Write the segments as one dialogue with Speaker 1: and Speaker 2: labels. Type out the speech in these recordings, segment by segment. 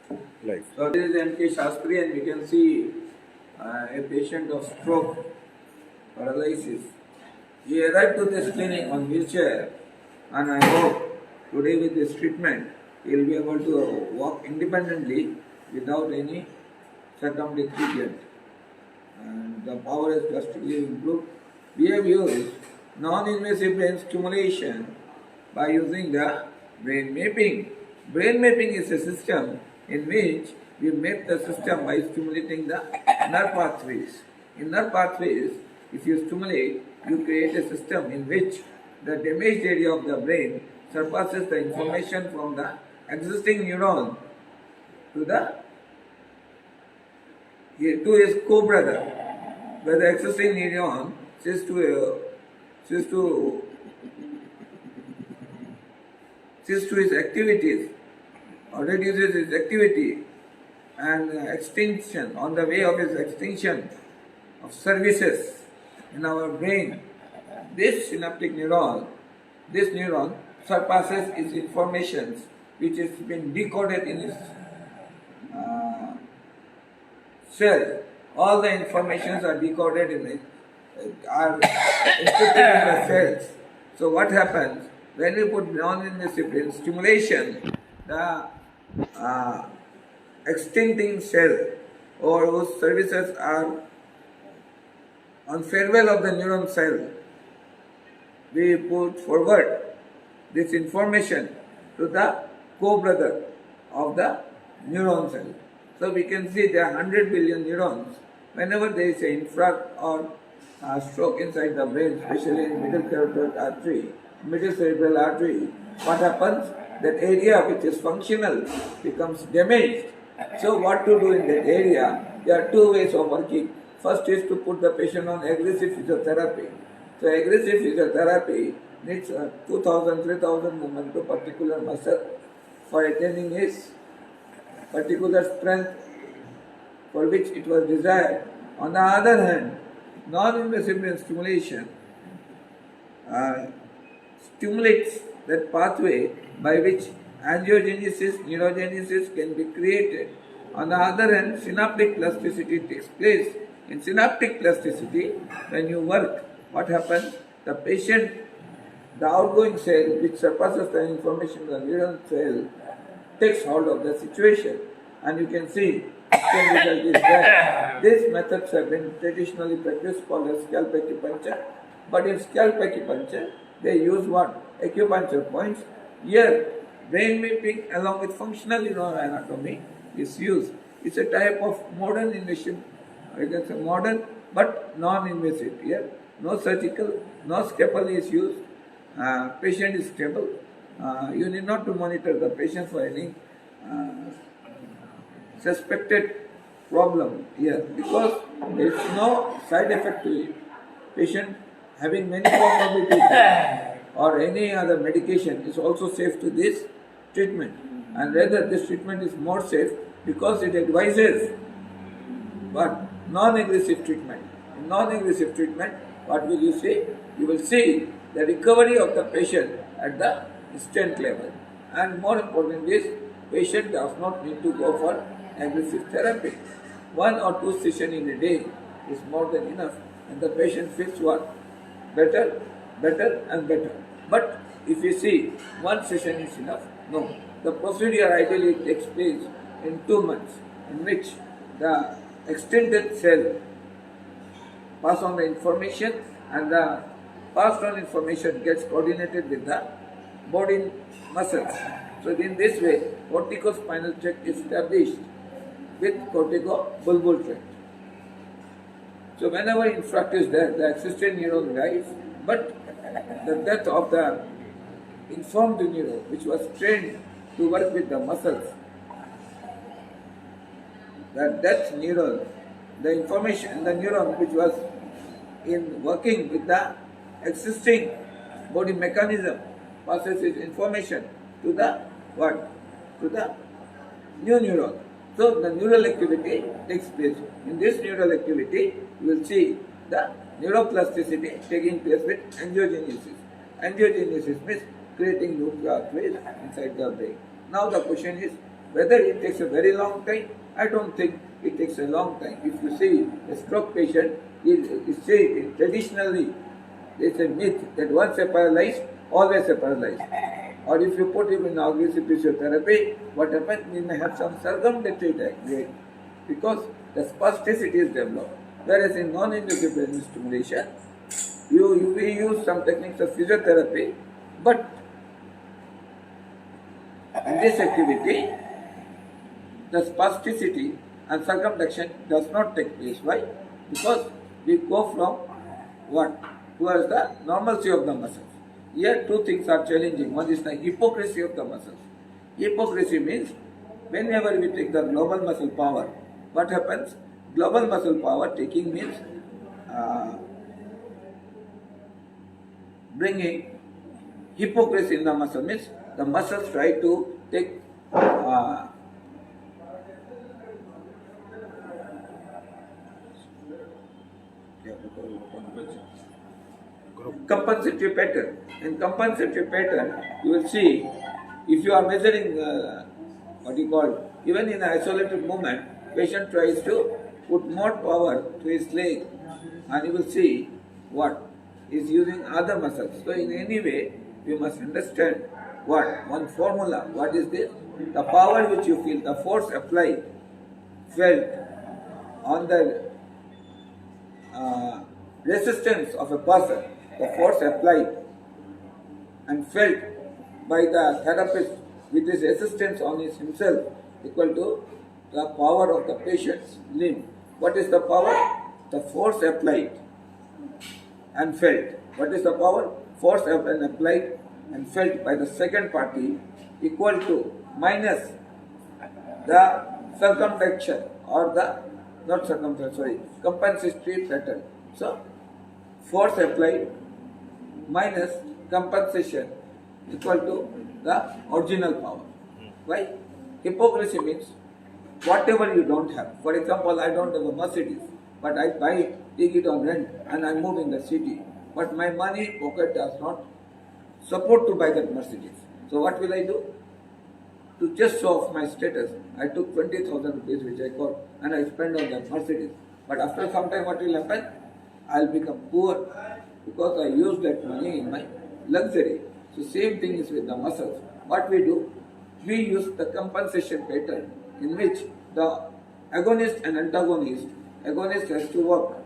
Speaker 1: Life.
Speaker 2: So this is M.K. Shastri, and we can see a patient of stroke paralysis. He arrived to this clinic on wheelchair, and I hope today with this treatment he will be able to walk independently without any circumdictment. And the power has drastically improved. We have used non-invasive brain stimulation by using the brain mapping. Brain mapping is a system in which we map the system by stimulating the nerve pathways. In nerve pathways, if you stimulate, you create a system in which the damaged area of the brain surpasses the information from the existing neuron to his co-brother, where the existing neuron ceases to his activities or reduces his activity and extinction on the way of his extinction of services in our brain. This synaptic neuron, this neuron surpasses its informations which has been decoded in his cell. All the informations are decoded in it, are encrypted in the cells. So what happens when we put non-invasive brain stimulation? The extincting cell or whose services are on farewell of the neuron cell, we put forward this information to the co-brother of the neuron cell. So we can see there are 100 billion neurons. Whenever there is an infarct or stroke inside the brain, especially in middle cerebral artery, what happens? That area which is functional becomes damaged. So what to do in that area? There are two ways of working. First is to put the patient on aggressive physiotherapy. So aggressive physiotherapy needs 2000, 3000 movement to particular muscle for attaining his particular strength for which it was desired. On the other hand, non-invasive brain stimulation stimulates that pathway by which angiogenesis, neurogenesis can be created. On the other hand, synaptic plasticity takes place. In synaptic plasticity, when you work, what happens? The patient, the outgoing cell, which surpasses the information of the neuron cell, takes hold of the situation, and you can see the result is that these methods have been traditionally practiced called as scalp acupuncture. But in scalp acupuncture, they use what? Acupuncture points. Here, brain mapping along with functional neuroanatomy is used. It's a type of modern innovation. I can say modern but non-invasive. Here, no surgical, no scalpel is used. Patient is stable. You need not to monitor the patient for any suspected problem here because there is no side effect to it. Patient having many comorbidities or any other medication is also safe to this treatment, and rather this treatment is more safe because it advises what? Non-aggressive treatment. In non-aggressive treatment, what will you see? You will see the recovery of the patient at the instant level, and more important is patient does not need to go for aggressive therapy. 1 or 2 sessions in a day is more than enough, and the patient feels what? Better, better and better. But if you see 1 session is enough, no. The procedure ideally takes place in 2 months, in which the extended cell pass on the information, and the passed on information gets coordinated with the body muscles. So in this way, corticospinal tract is established with corticobulbar tract. So whenever infarct is there, the existing neuron dies, but the death of the informed neuron, which was trained to work with the muscles, the death neuron, the information, the neuron which was in working with the existing body mechanism, passes its information to the what? To the new neuron. So the neural activity takes place. In this neural activity, you will see the neuroplasticity taking place with angiogenesis. Angiogenesis means creating new pathways inside the brain. Now the question is, Whether it takes a very long time, I don't think it takes a long time. If you see a stroke patient, traditionally there is a myth that once a paralyzed, always a paralyzed. Or if you put him in aggressive physiotherapy, what happens? He may have some circumdatory gait because the spasticity is developed. Whereas in non-invasive brain stimulation, we use some techniques of physiotherapy, but in this activity, the spasticity and circumduction does not take place. Why? Because we go from what? Towards the normalcy of the muscles. Here two things are challenging. One is the hypocrisy of the muscles. Hypocrisy means whenever we take the global muscle power, what happens? Global muscle power taking means bringing hypocrisy in the muscle, means the muscles try to take compensatory pattern. In compensatory pattern, you will see if you are measuring even in an isolated movement, patient tries to put more power to his leg, and you will see what is using other muscles. So in any way, you must understand one formula. What is this? The power which you feel, the force applied, felt on the resistance of a person, the force applied and felt by the therapist with his assistance on himself equal to the power of the patient's limb. What is the power? The force applied and felt. What is the power? Force applied and felt by the second party equal to minus the circumduction or the compensatory pattern. So force applied minus compensation equal to the original power. Why? Hypocrisy means whatever you don't have. For example, I don't have a Mercedes, but I take it on rent and I move in the city. But my money pocket does not support to buy that Mercedes. So what will I do? To just show off my status, I took 20,000 rupees which I got and I spent on that Mercedes. But after some time what will happen? I will become poor because I used that money in my luxury. So same thing is with the muscles. What we do? We use the compensation pattern in which the agonist and antagonist, agonist has to work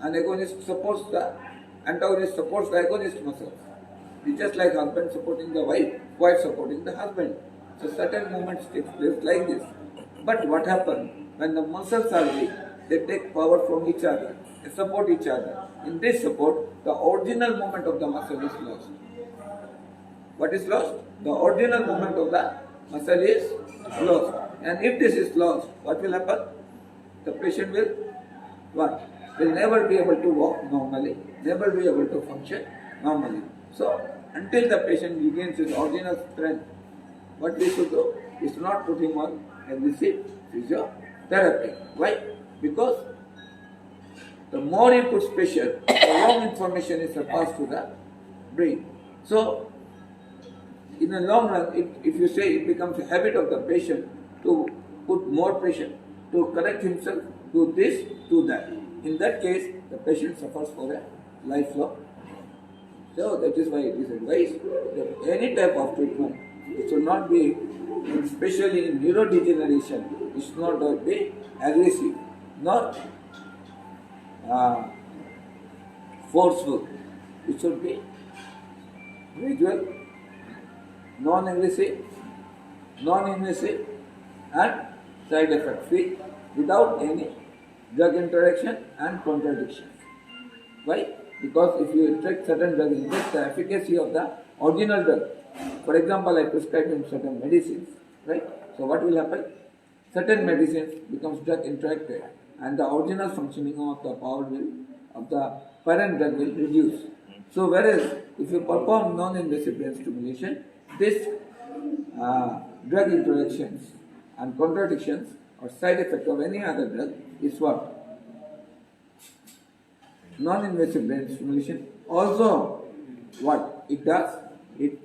Speaker 2: and agonist supports the antagonist supports the agonist muscles. It's just like husband supporting the wife supporting the husband. So certain movements take place like this. But what happens when the muscles are weak? They take power from each other, they support each other. In this support, the original movement of the muscle is lost. What is lost? The original movement of the muscle is lost. And if this is lost, what will happen? The patient will what? Will never be able to walk normally, never be able to function normally. So until the patient regains his original strength, what we should do is not put him on aggressive physiotherapy. Why? Because the more you put pressure, the wrong information is passed to the brain. So in the long run, if you say it becomes a habit of the patient to put more pressure, to correct himself, do this, do that. In that case, the patient suffers for a lifelong. So that is why it is advised that any type of treatment, it should not be, especially in neurodegeneration, it should not be aggressive, not forceful. It should be gradual, non-aggressive, non-invasive and side effect free without any drug interaction and contradiction. Why? Because if you inject certain drug, inject the efficacy of the original drug. For example, I prescribe him certain medicines, right? So what will happen? Certain medicines becomes drug interacted and the original functioning of the of the parent drug will reduce. So whereas if you perform non-invasive brain stimulation, this drug interactions and contradictions or side effect of any other drug is what? Non-invasive brain stimulation. Also, what it does? It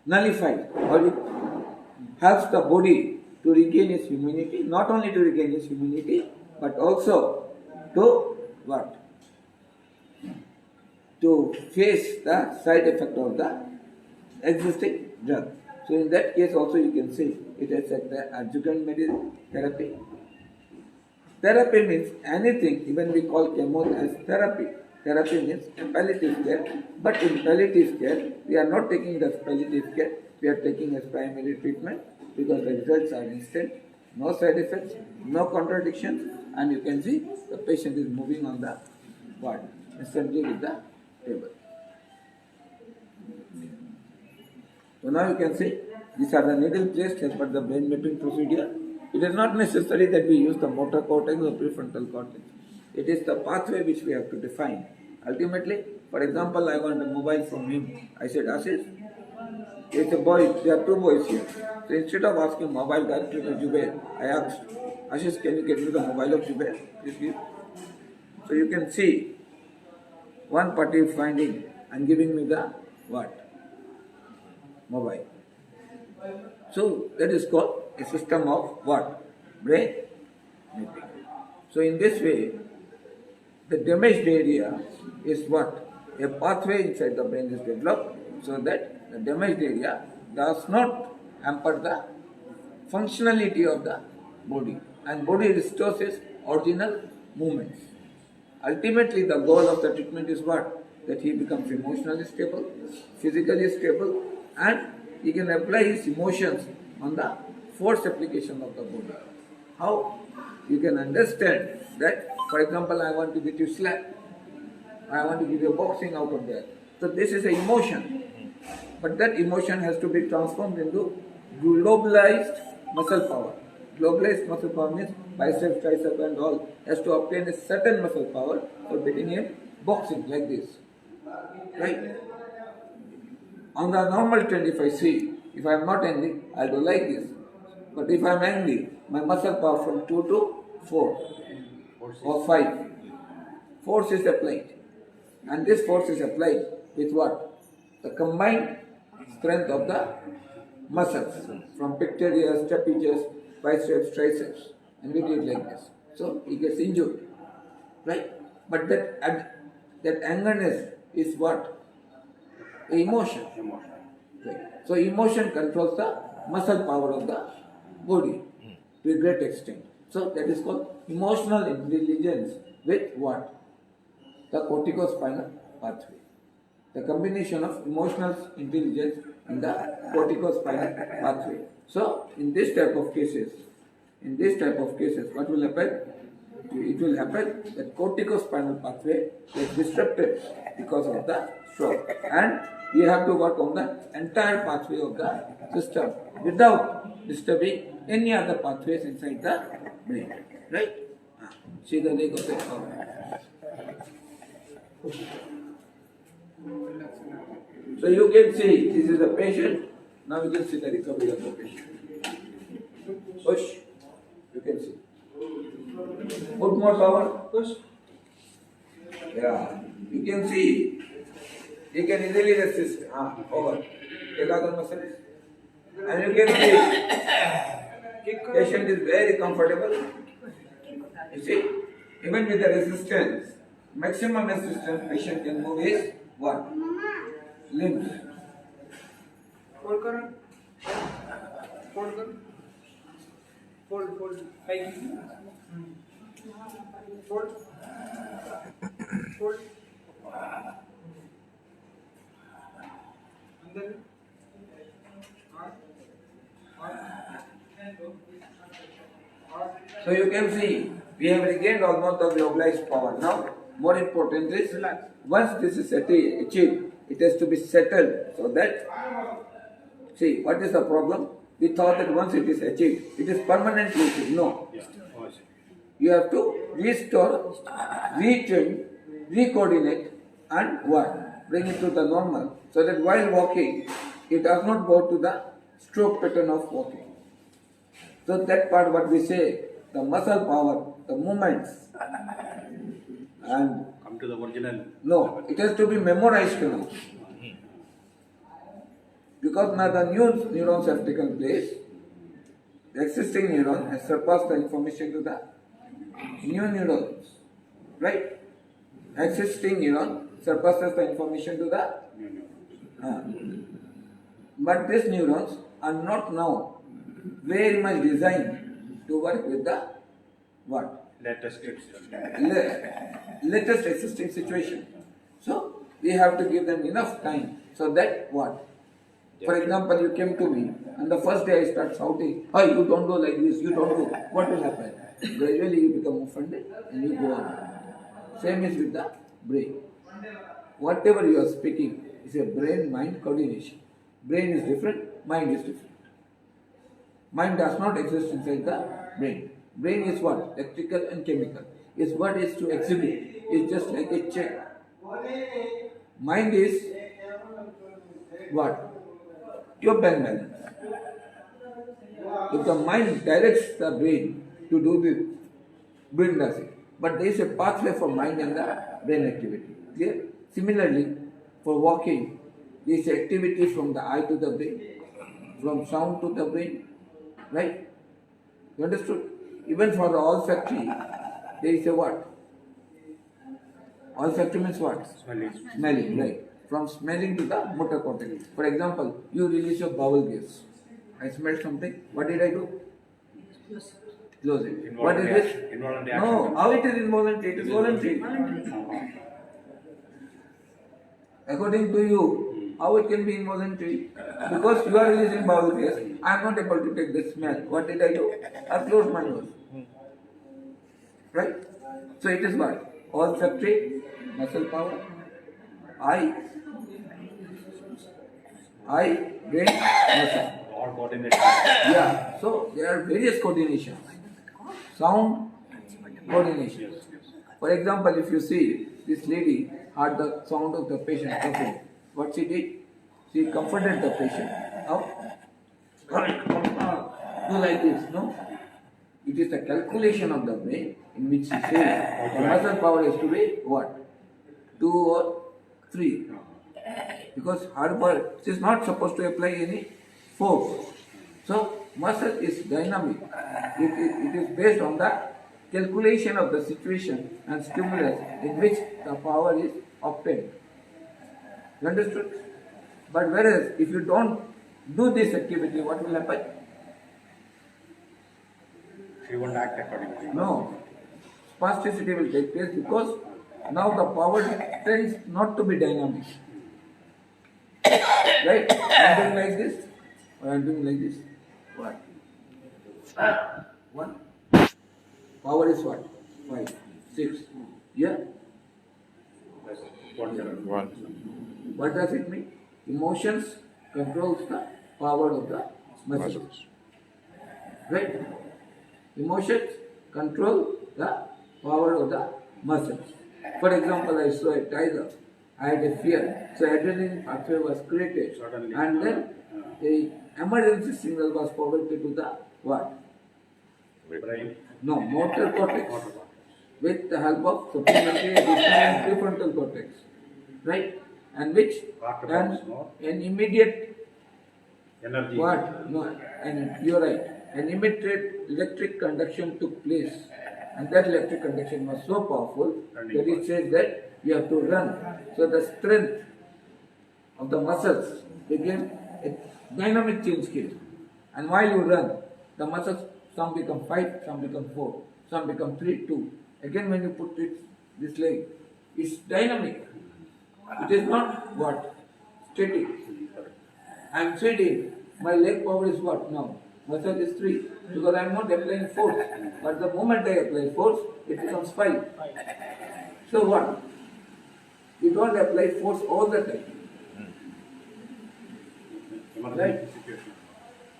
Speaker 2: nullified, or it helps the body to regain its immunity, not only to regain its immunity, but also to what? To face the side effect of the existing drug. So in that case also you can say it is the adjuvant medicine therapy. Therapy means anything, even we call chemo as therapy. Therapy means palliative care, but in palliative care, we are not taking it as palliative care, we are taking as primary treatment because the results are instant, no side effects, no contradictions, and you can see the patient is moving on the ward instantly with the table. So now you can see these are the needle placed as per the brain mapping procedure. It is not necessary that we use the motor cortex or prefrontal cortex. It is the pathway which we have to define. Ultimately, for example, I want a mobile from him. I said, Ashish, it's a boy, there are two boys here. So instead of asking mobile directly to Jubair, I asked, Ashish, can you get me the mobile of Jubair? Please give. So you can see one party is finding and giving me the what? Mobile. So that is called a system of what? Brain mapping. So in this way, the damaged area is what? A pathway inside the brain is developed so that the damaged area does not hamper the functionality of the body, and body restores its original movements. Ultimately, the goal of the treatment is what? That he becomes emotionally stable, physically stable, and he can apply his emotions on the force application of the body. How? You can understand that, for example, I want to get you slap, I want to give you boxing out of there. So this is an emotion, but that emotion has to be transformed into globalized muscle power. Globalized muscle power means biceps, triceps and all has to obtain a certain muscle power for getting him boxing like this. Right? On the normal trend, if I see, if I am not angry, I will do like this. But if I am angry, my muscle power from 2 to 4 or 5. Force is applied. And this force is applied with what? The combined strength of the muscles from pectoralis, trapezius, biceps, triceps. And we do it like this. So he gets injured. Right? But that angerness is what? Emotion. Right. So emotion controls the muscle power of the body to a great extent. So that is called emotional intelligence with what? The corticospinal pathway. The combination of emotional intelligence in the corticospinal pathway. So in this type of cases, what will happen? It will happen that corticospinal pathway is disrupted because of the stroke, and we have to work on the entire pathway of the system without disturbing any other pathways inside the brain. Right? See the leg of the power. So you can see this is the patient. Now you can see the recovery of the patient. Push. You can see. Put more power. Push. Yeah. You can see. You can easily resist. Over. Take out the muscles. And you can see. Patient is very comfortable. You see. Even with the resistance, maximum resistance patient can move his what? Limbs. Fold current. Fold current. Fold. Fold. Fold. And then so you can see we have regained almost the globalized power. Now, more important is once this is achieved, it has to be settled so that, see, what is the problem? We thought that once it is achieved, it is permanently achieved. No. You have to restore, retrain, recoordinate and what? Bring it to the normal so that while walking, it does not go to the stroke pattern of walking. So that part what we say, the muscle power, the movements and
Speaker 1: come to the original.
Speaker 2: No, it has to be memorized now. Because now the new neurons have taken place, the existing neuron has surpassed the information to the new neurons, right? Existing neuron surpasses the information to the but these neurons are not now very much designed to work with the what?
Speaker 1: Latest
Speaker 2: Existing situation. So we have to give them enough time so that what? For example, you came to me and the first day I start shouting, "Oh, you don't do like this, you don't do." What will happen? Gradually you become offended and you go on. Same is with the brain. Whatever you are speaking is a brain-mind coordination. Brain is different, mind is different. Mind does not exist inside the brain. Brain is what? Electrical and chemical. Is what is to exhibit. It's just like a check. Mind is what? Your bank balance. If the mind directs the brain to do this, brain does it. But there is a pathway for mind and the brain activity. Clear? Similarly, for walking, there is activity from the eye to the brain, from sound to the brain, right? You understood? Even for the olfactory, there is a what? Olfactory means what? Smelling, right? From smelling to the motor cortex. For example, you release your bowel gas. I smelled something. What did I do? Close it. What is this?
Speaker 1: Involuntary
Speaker 2: No,
Speaker 1: action.
Speaker 2: how it is involuntary? It is voluntary. According to you, how it can be involuntary? Because you are releasing bowel gas, I am not able to take the smell. What did I do? I closed my nose. Right? So it is what? Olfactory, muscle power, eye, brain, muscle.
Speaker 1: All coordinated.
Speaker 2: Yeah, so there are various coordinations. Sound coordination. For example, if you see this lady heard the sound of the patient coughing, what she did? She comforted the patient. How? Do like this, no? It is the calculation of the brain in which she says the muscle power is to be what? 2 or 3. Because her body, she is not supposed to apply any force. So, muscle is dynamic. It is based on the calculation of the situation and stimulus in which the power is obtained. You understood? But whereas if you don't do this activity, what will happen?
Speaker 1: She won't act accordingly.
Speaker 2: No. Spasticity will take place because now the power tends not to be dynamic. Right? I am doing like this, or I am doing like this. What? 1. Power is what? 5, 6. Yeah?
Speaker 1: Yes. 1.
Speaker 2: What does it mean? Emotions controls the power of the muscles. Right? Emotions control the power of the muscles. For example, I saw a tiger. I had a fear. So adrenaline pathway was created.
Speaker 1: Certainly.
Speaker 2: And then the emergency signal was forwarded to the what?
Speaker 1: Brain.
Speaker 2: No, motor cortex. With the help of supplementary additional prefrontal cortex. Right? And which and an immediate
Speaker 1: Energy.
Speaker 2: what? No, and you're right. An immediate electric conduction took place. And that electric conduction was so powerful that it says that you have to run. So the strength of the muscles became a dynamic change case. And while you run, the muscles, some become 5, some become 4, some become 3, 2. Again when you put it this leg, it's dynamic. It is not what? Static. I am sitting. My leg power is what now? Muscle is 3 because I am not applying force. But the moment I apply force, it becomes 5. So what? You don't apply force all the time. Right?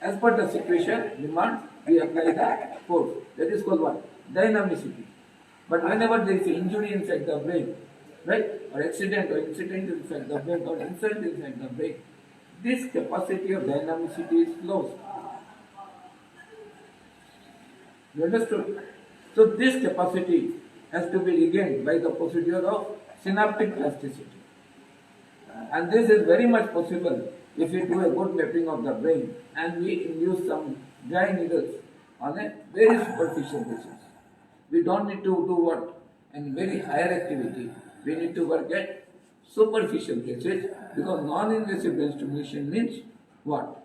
Speaker 2: As per the situation demands, we apply the force. That is called what? Dynamicity. But whenever there is an injury inside the brain, right? Or accident or incident inside the brain or insult inside the brain, this capacity of dynamicity is lost. You understood? So this capacity has to be regained by the procedure of synaptic plasticity. And this is very much possible if we do a good mapping of the brain and we induce some dry needles on a very superficial basis. We don't need to do what? And very higher activity. We need to work at superficial basis because non-invasive brain stimulation means what?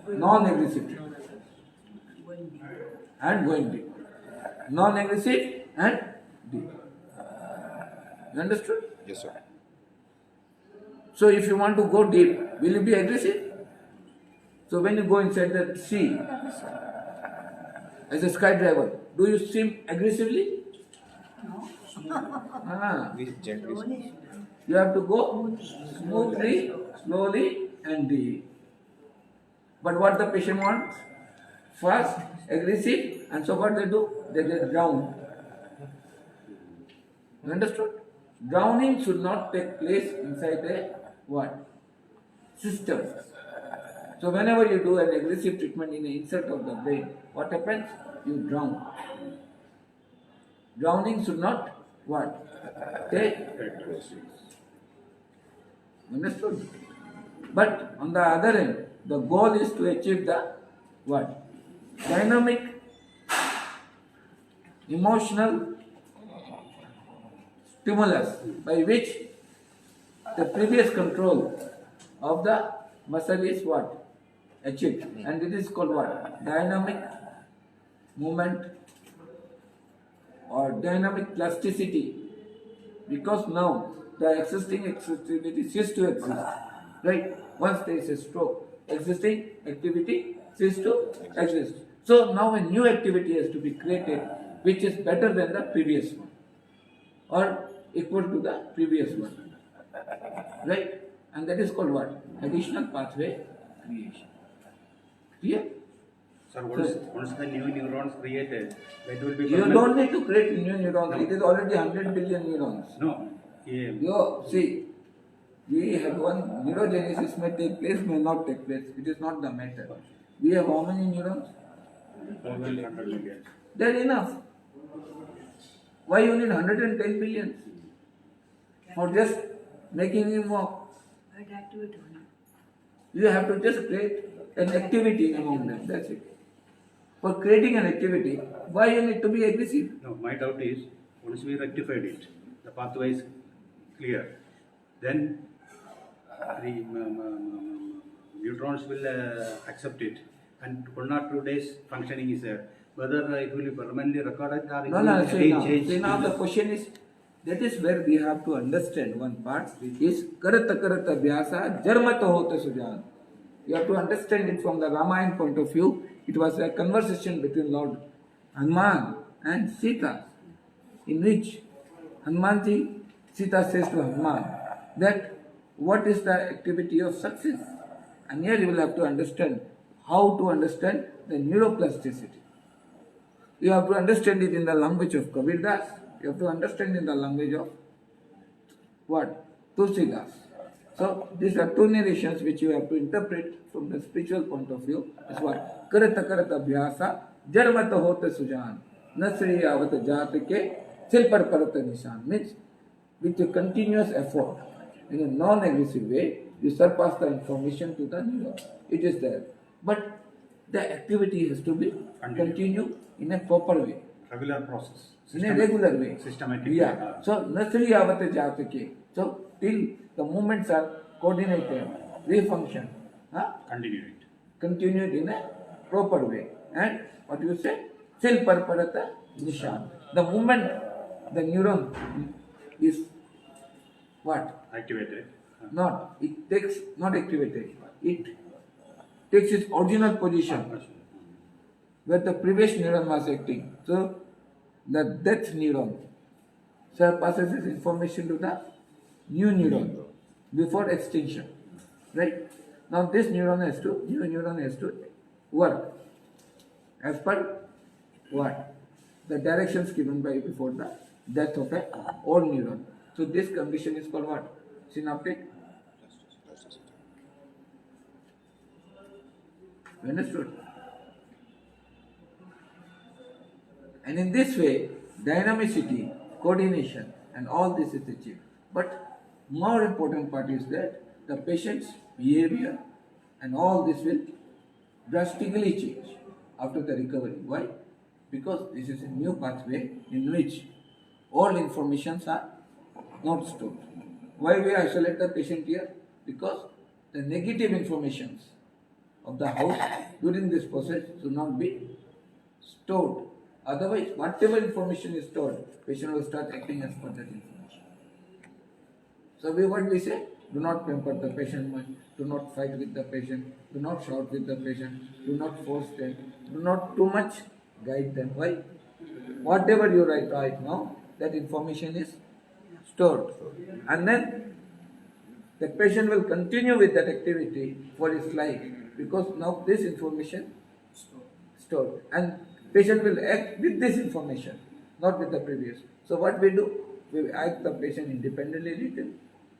Speaker 2: Non-aggressive and going deep. Non-aggressive and deep. You understood?
Speaker 3: Yes, sir.
Speaker 2: So if you want to go deep, will you be aggressive? So when you go inside the sea as a skydiver, do you swim aggressively? Ah,
Speaker 3: Please gently.
Speaker 2: you have to go smoothly, slowly and deep. But what the patient wants? Fast, aggressive, and so what they do? They get drowned. You understood? Drowning should not take place inside a what? System. So whenever you do an aggressive treatment in the insert of the brain, what happens? You drown. Drowning should not what? Take place. Understood? But on the other end, the goal is to achieve the what? Dynamic, emotional stimulus by which the previous control of the muscle is what? Achieved. And it is called what? Dynamic movement or dynamic plasticity. Because now the existing activity ceases to exist. Right? Once there is a stroke, existing activity ceases to exist. So now a new activity has to be created which is better than the previous one or equal to the previous one. Right? And that is called what? Additional pathway creation. Clear?
Speaker 1: Sir, once the new neurons created, that will be
Speaker 2: You
Speaker 1: permanent?
Speaker 2: don't need to create new neurons. It is already 100 billion neurons.
Speaker 1: No. Yeah.
Speaker 2: You see, we have one neurogenesis may take place, may not take place. It is not the matter. We have how many neurons?
Speaker 1: 100 million.
Speaker 2: They are enough. Why you need 110 billion? For just making him walk. You have to just create an activity among them. That's it. For creating an activity, why you need to be aggressive?
Speaker 1: No, my doubt is, once we rectified it, the pathway is clear, then the neutrons will accept it, and 1 or 2 days functioning is there. Whether it will be permanently recorded or it
Speaker 2: No,
Speaker 1: will
Speaker 2: no,
Speaker 1: change.
Speaker 2: see now the question is, that is where we have to understand one part, is karata karata vyasa jarmata hota sujan. You have to understand it from the Ramayana point of view. It was a conversation between Lord Hanuman and Sita, in which Hanumanji, Sita says to Hanuman that what is the activity of success? And here you will have to understand how to understand the neuroplasticity. You have to understand it in the language of Kabir Das. You have to understand in the language of what? Tulsidas. So these are two narrations which you have to interpret from the spiritual point of view. Is what? Karata karata vyasa jarmata hota sujan nasri avata jatake silpar parata nishan. Means with a continuous effort in a non-aggressive way, you surpass the information to the neuron. It is there. But the activity has to be continued in a proper way.
Speaker 1: Regular process.
Speaker 2: In a regular way.
Speaker 1: Systematic.
Speaker 2: Yeah. So, nasri avata jatake. So, till the movements are coordinated, refunction, continued in a proper way. And what you say? Sil parparata nishan. The movement, the neuron is what?
Speaker 1: Activated.
Speaker 2: Not. It takes, not activated. It takes its original position where the previous neuron was acting. So, the death neuron surpasses its information to the new neuron before extinction. Right? Now this neuron has to work as per what? The directions given by before the death of a old neuron. So this condition is called what? Synaptic. You understood? And in this way, dynamicity, coordination, and all this is achieved. But more important part is that the patient's behavior and all this will drastically change after the recovery. Why? Because this is a new pathway in which all informations are not stored. Why we isolate the patient here? Because the negative informations of the house during this process should not be stored. Otherwise, whatever information is stored, patient will start acting as per that information. So what we say? Do not pamper the patient much, do not fight with the patient, do not shout with the patient, do not force them, do not too much guide them. Why? Whatever you write right now, that information is stored. And then the patient will continue with that activity for his life because now this information stored. And patient will act with this information, not with the previous. So what we do? We act the patient independently little,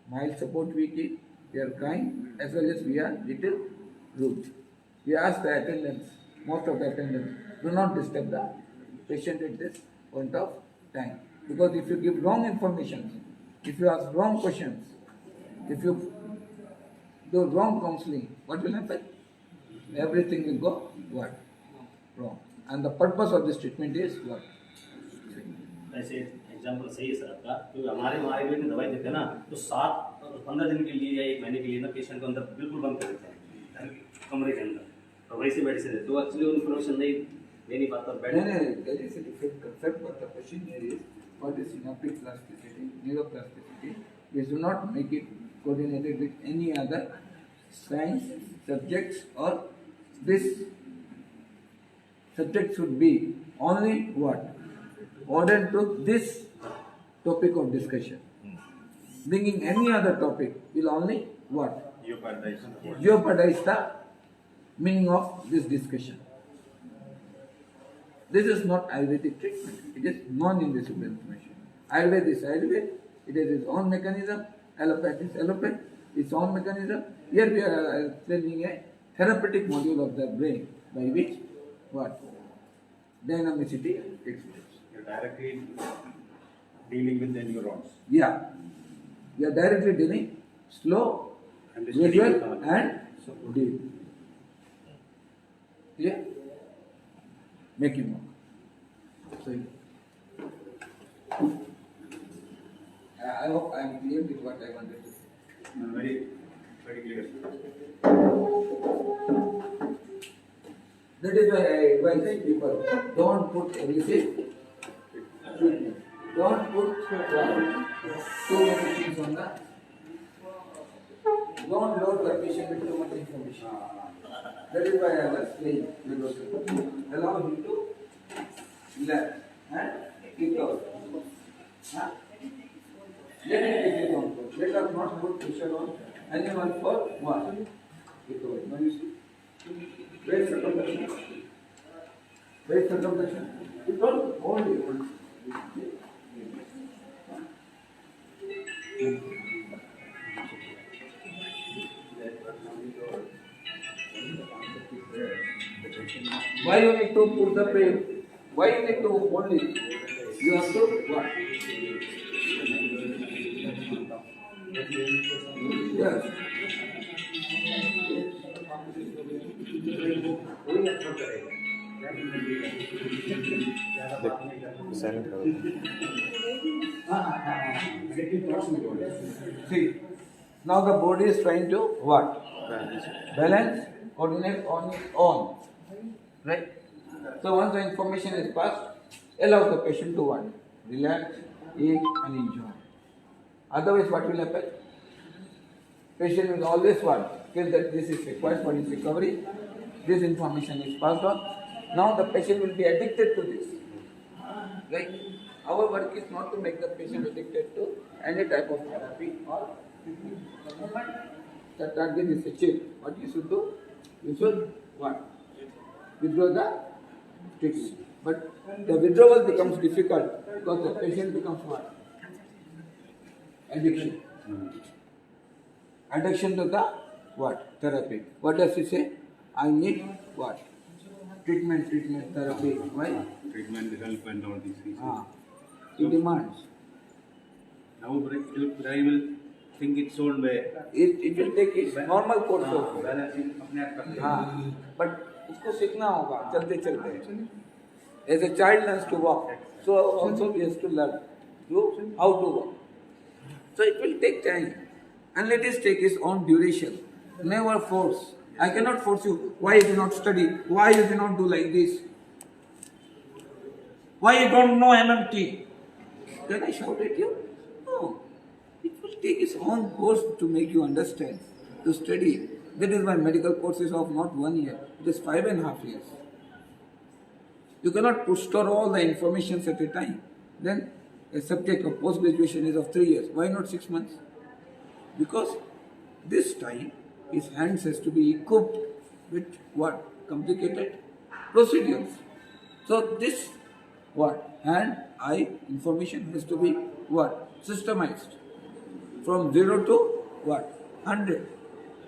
Speaker 2: mild support we keep, we are kind as well as we are little rude. We ask the attendants, most of the attendants, do not disturb the patient at this point of time. Because if you give wrong information, if you ask wrong questions, if you do wrong counseling, what will happen? Everything will go what? Wrong. And the purpose of this treatment is what?
Speaker 3: ऐसे example सही है sir आपका, क्योंकि हमारे वहाँ आयुर्वेद में दवाई देते हैं ना, तो 7-15 दिन के लिए या 1 महीने के लिए ना पेशेंट को अंदर बिल्कुल बंद कर देते हैं कमरे के अंदर, तो वैसे मेडिसिन देते, तो एक्चुअली इन्फॉर्मेशन नहीं दे नहीं पाता।
Speaker 2: There is a different concept, but the question here is for the synaptic plasticity, neuroplasticity, we do not make it coordinated with any other science subjects, or this subject should be only what? Ordered to this topic of discussion. Bringing any other topic will only what? Jeopardize the meaning of this discussion. This is not Ayurvedic treatment. It is non-invasive information. Ayurveda is Ayurveda. It has its own mechanism. Allopathy is allopathy. Its own mechanism. Here we are explaining a therapeutic module of the brain by which what? Dynamicity takes place.
Speaker 1: You're directly dealing with the neurons.
Speaker 2: Yeah. You are directly dealing slow, gradual and deep. Yeah? Make it more. So, I hope I am clear with what I wanted to say.
Speaker 1: Very, very clear.
Speaker 2: That is why I advise people, don't put everything treatment. Don't put too many things on the. Don't load the patient with too much information. That is why I was saying, allow him to relax and recover. Huh? Let him take it control. Let us not put pressure on anyone for what? Recovery. Now you see. Where circumvention? Where circumvention? You don't hold it. Why you need to put the pain? Why you need to hold it? You have to what? Yes. See, now the body is trying to what? Balance, coordinate on its own. Right? So once the information is passed, allow the patient to what? Relax, eat and enjoy. Otherwise what will happen? Patient will always what? Feel that this is required for his recovery. This information is passed on. Now the patient will be addicted to this. Right? Our work is not to make the patient addicted to any type of therapy or treatment. The moment the target is achieved, what you should do? You should what? Withdraw the treatment. But the withdrawal becomes difficult because the patient becomes what? Addiction. Addiction to the what? Therapy. What does he say? I need what? Treatment, therapy. Why?
Speaker 1: Treatment, help and all these things.
Speaker 2: He demands.
Speaker 1: Now I will think its own way.
Speaker 2: It will take its normal course also.
Speaker 1: Balancing अपने आप करते हैं.
Speaker 2: हाँ, but उसको सीखना होगा चलते चलते. As a child learns to walk, so also he has to learn how to walk. So it will take time, and let it take its own duration. Never force. I cannot force you. Why you do not study? Why you do not do like this? Why you don't know MMT? Can I shout at you? No. It will take its own course to make you understand, to study. That is why medical course is of not 1 year, it is 5.5 years. You cannot store all the information at a time. Then a subject of post-graduation is of 3 years. Why not 6 months? Because this time his hands has to be equipped with what? Complicated procedures. So this what? Hand-eye information has to be what? Systemized. From 0 to what? 100.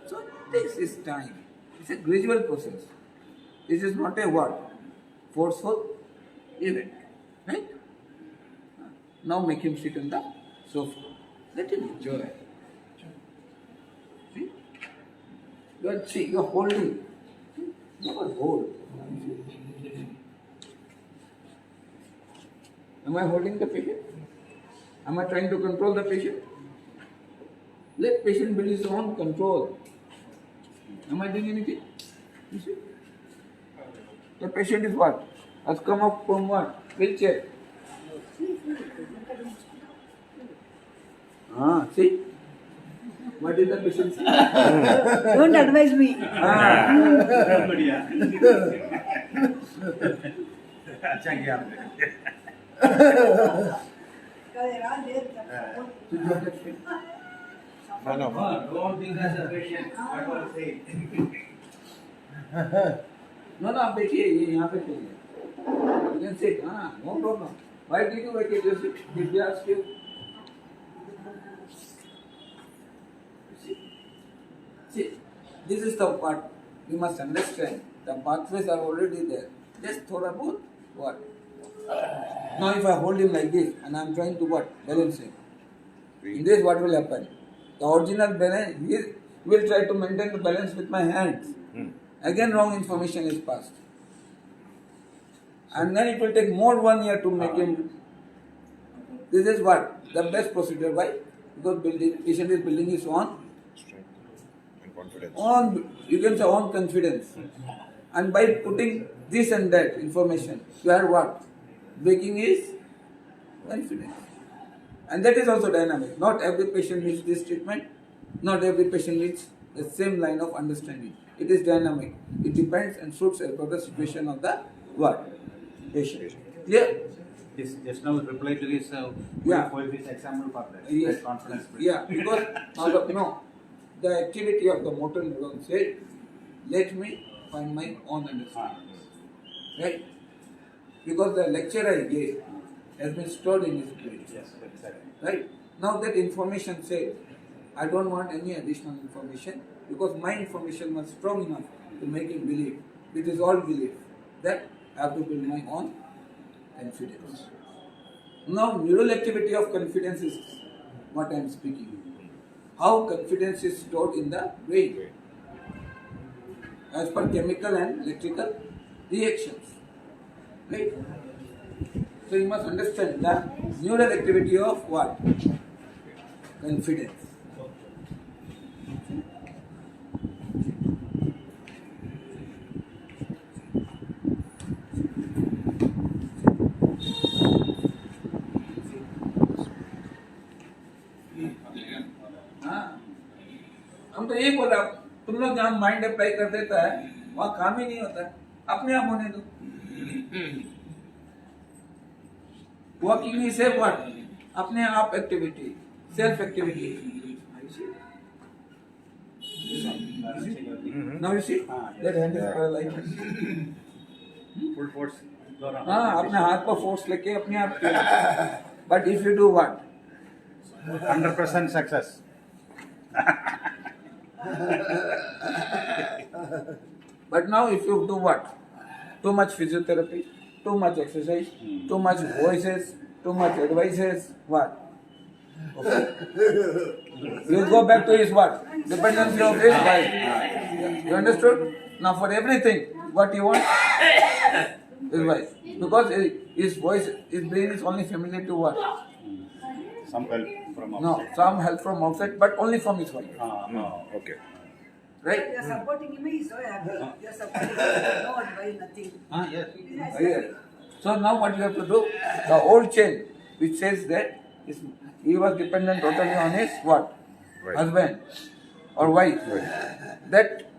Speaker 2: So this is time. It's a gradual process. This is not a what? Forceful event. Right? Now make him sit on the sofa. Let him enjoy. See? You're holding. Never hold. Am I holding the patient? Am I trying to control the patient? Let patient build his own control. Am I doing anything? You see? The patient is what? Has come up from what? Wheelchair. See? What did the patient say?
Speaker 4: Don't advise me.
Speaker 1: बढ़िया. अच्छा किया आपने. Don't think as a patient. What was saying?
Speaker 2: No, आप बैठिए ये यहाँ पे चलिए. You can sit. No problem. Why did you vacate your seat? Did they ask you? See, this is the part you must understand. The pathways are already there. Just thoda bahut what? Now if I hold him like this and I am trying to what? Balance him. In this what will happen? The original balance, he will try to maintain the balance with my hands. Again wrong information is passed. And then it will take more 1 year to make him. This is what? The best procedure. Why? Because patient is building his own confidence. You can say own confidence. And by putting this and that information, you are what? Breaking his confidence. And that is also dynamic. Not every patient needs this treatment. Not every patient needs the same line of understanding. It is dynamic. It depends and suits about the situation of the what? Patient. Clear?
Speaker 1: This just now reply to this.
Speaker 2: Yeah.
Speaker 1: For this example for that.
Speaker 2: Yes.
Speaker 1: That confidence.
Speaker 2: Yeah, because the activity of the motor neuron said, let me find my own understanding. Right? Because the lecture I gave has been stored in his brain.
Speaker 1: Yes, exactly.
Speaker 2: Right? Now that information said, I don't want any additional information because my information was strong enough to make him believe. It is all belief that I have to build my own confidence. Now neural activity of confidence is what I am speaking. How confidence is stored in the brain as per chemical and electrical reactions. Right? So you must understand the neural activity of what? Confidence. हम तो यही बोला, तुम लोग जहाँ mind apply कर देता है वहाँ काम ही नहीं होता है, अपने आप होने दो. Walking is a what? अपने आप activity, self activity. Now you see that hand is paralyzed.
Speaker 1: Full force.
Speaker 2: हाँ, अपने हाथ पर फोर्स लेके अपने आप. But if you do what?
Speaker 1: 100% success.
Speaker 2: But now if you do what? Too much physiotherapy, too much exercise, too much voices, too much advices, what? He will go back to his what? Dependency of his wife. You understood? Now for everything, what he wants? His wife. Because his voice, his brain is only familiar to what?
Speaker 1: Some help from outside.
Speaker 2: No, some help from outside, but only from his wife.
Speaker 1: Okay.
Speaker 2: Right?
Speaker 4: You are supporting him, he is so happy. You are supporting him, no advice, nothing.
Speaker 1: Yes.
Speaker 2: Yes. So now what you have to do? The old chain which says that he was dependent totally on his what?
Speaker 5: Right.
Speaker 2: Husband or wife. That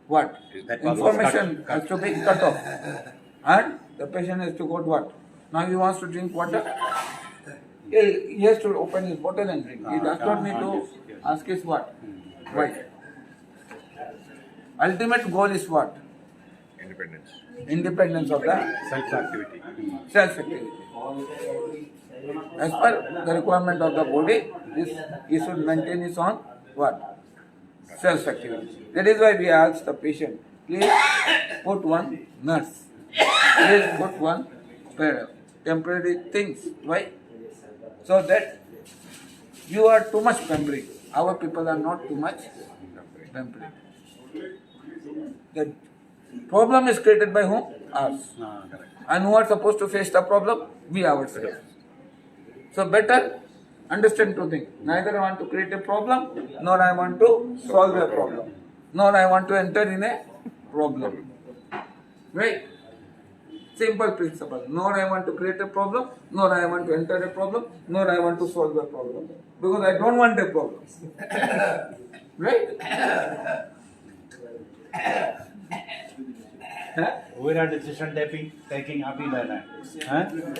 Speaker 2: what?
Speaker 1: That was
Speaker 2: Information
Speaker 1: cut.
Speaker 2: has to be cut off. And the patient has to go to what? Now he wants to drink water. He has to open his bottle and drink. He does not need to ask his what? Wife. Ultimate goal is what?
Speaker 5: Independence.
Speaker 2: Independence of the
Speaker 1: Self-activity.
Speaker 2: self-activity. As per the requirement of the body, he should maintain his own what? Self-activity. That is why we ask the patient, please put one nurse. Please put one temporary things. Why? So that you are too much pampering. Our people are not too much pampering. The problem is created by whom? Us.
Speaker 1: Correct.
Speaker 2: And who are supposed to face the problem? We ourselves. So better understand two things. Neither I want to create a problem, nor I want to solve a problem, nor I want to enter in a problem. Right? Simple principle. Nor I want to create a problem, nor I want to enter a problem, nor I want to solve a problem. Because I don't want a problem. Right?
Speaker 1: मेरा decision taking आप ही लेना है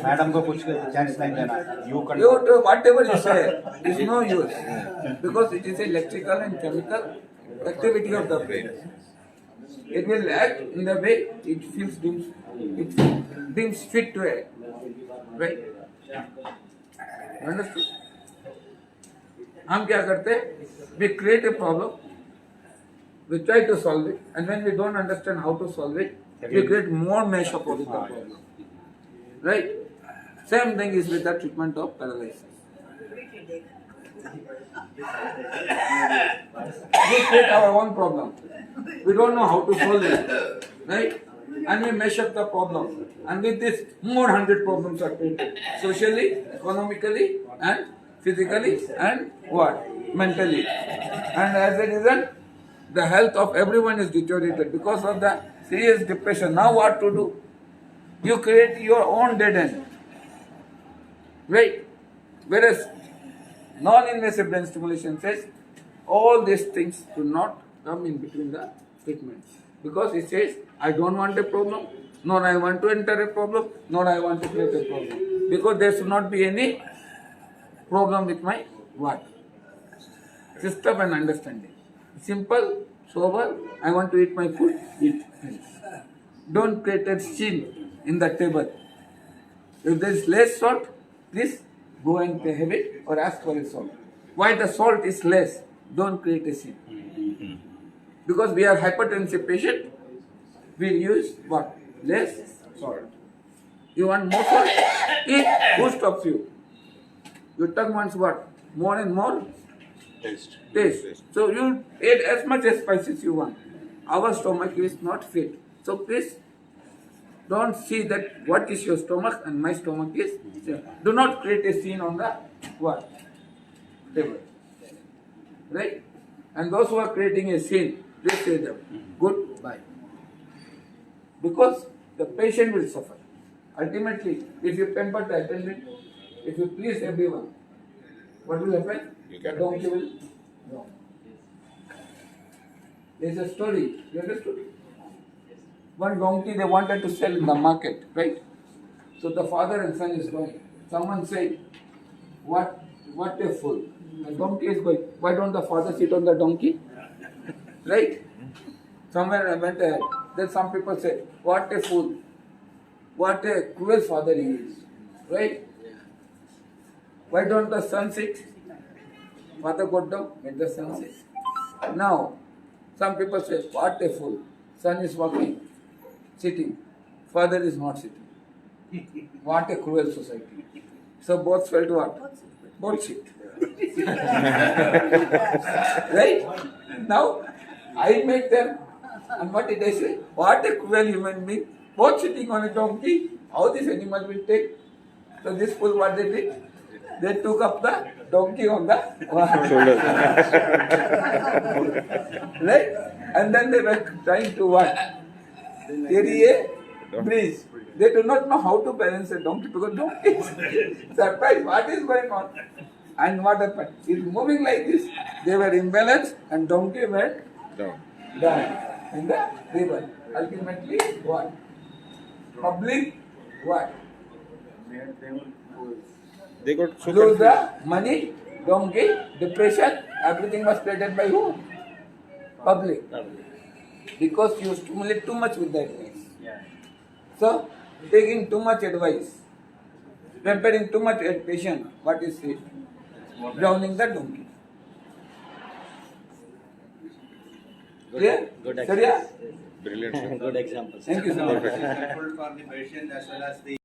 Speaker 1: madam को कुछ chance नहीं देना you can
Speaker 2: You do whatever you say is no use because it is electrical and chemical activity of the brain. It will act in the way it feels deems fit to act. Right? Understood? हम क्या करते हैं? We create a problem, we try to solve it, and when we don't understand how to solve it, we create more mesh up with the problem. Right? Same thing is with the treatment of paralysis. We create our own problem. We don't know how to solve it. Right? And we mesh up the problem. And with this, more 100 problems are created. Socially, economically, and physically, and what? Mentally. And as a result, the health of everyone is deteriorated because of the serious depression. Now what to do? You create your own dead end. Right? Whereas non-invasive brain stimulation says all these things do not come in between the treatments. Because it says, I don't want a problem, nor I want to enter a problem, nor I want to create a problem. Because there should not be any problem with my what? System and understanding. Simple, sober, I want to eat my food, eat. Don't create a scene in the table. If there is less salt, please go and have it or ask for a salt. Why the salt is less? Don't create a scene. Because we are hypertensive patient, we use what? Less salt. You want more salt? Eat. Who stops you? Your tongue wants what? More and more
Speaker 1: taste.
Speaker 2: So you eat as much as spices you want. Our stomach is not fit. So please don't see that what is your stomach and my stomach is. Do not create a scene on the what? Table. Right? And those who are creating a scene, please say them goodbye. Because the patient will suffer. Ultimately, if you pamper the attendant, if you please everyone, what will happen? The donkey will go. There is a story. You understood? One donkey they wanted to sell in the market, right? So the father and son is going. Someone said, what a fool. The donkey is going. Why don't the father sit on the donkey? Right? Somewhere I went ahead. Then some people said, what a fool. What a cruel father he is. Right? Why don't the son sit? Father got down, let the son sit. Now, some people say, what a fool. Son is walking, sitting. Father is not sitting. What a cruel society. So both felt what? bullshit. Right? Now, I met them, and what did I say? What a cruel human being, both sitting on a donkey, how this animal will take? So this fool, what they did? They took up the donkey on the right? And then they were trying to what? Carry a breeze. They do not know how to balance a donkey because donkey is surprised what is going on. And what happened? It's moving like this. They were imbalanced and donkey went down in the river. Ultimately, what? Public, what?
Speaker 5: They got so
Speaker 2: Lose the money, donkey, depression, everything was created by who? Public. Because you stimulate too much with the advice. So, taking too much advice, pampering too much patient, what is it? Drowning the donkey. Clear?
Speaker 3: Good
Speaker 2: Surya?
Speaker 5: brilliant.
Speaker 3: Good example.
Speaker 2: Thank you so much.
Speaker 1: Helpful for the patient as well as the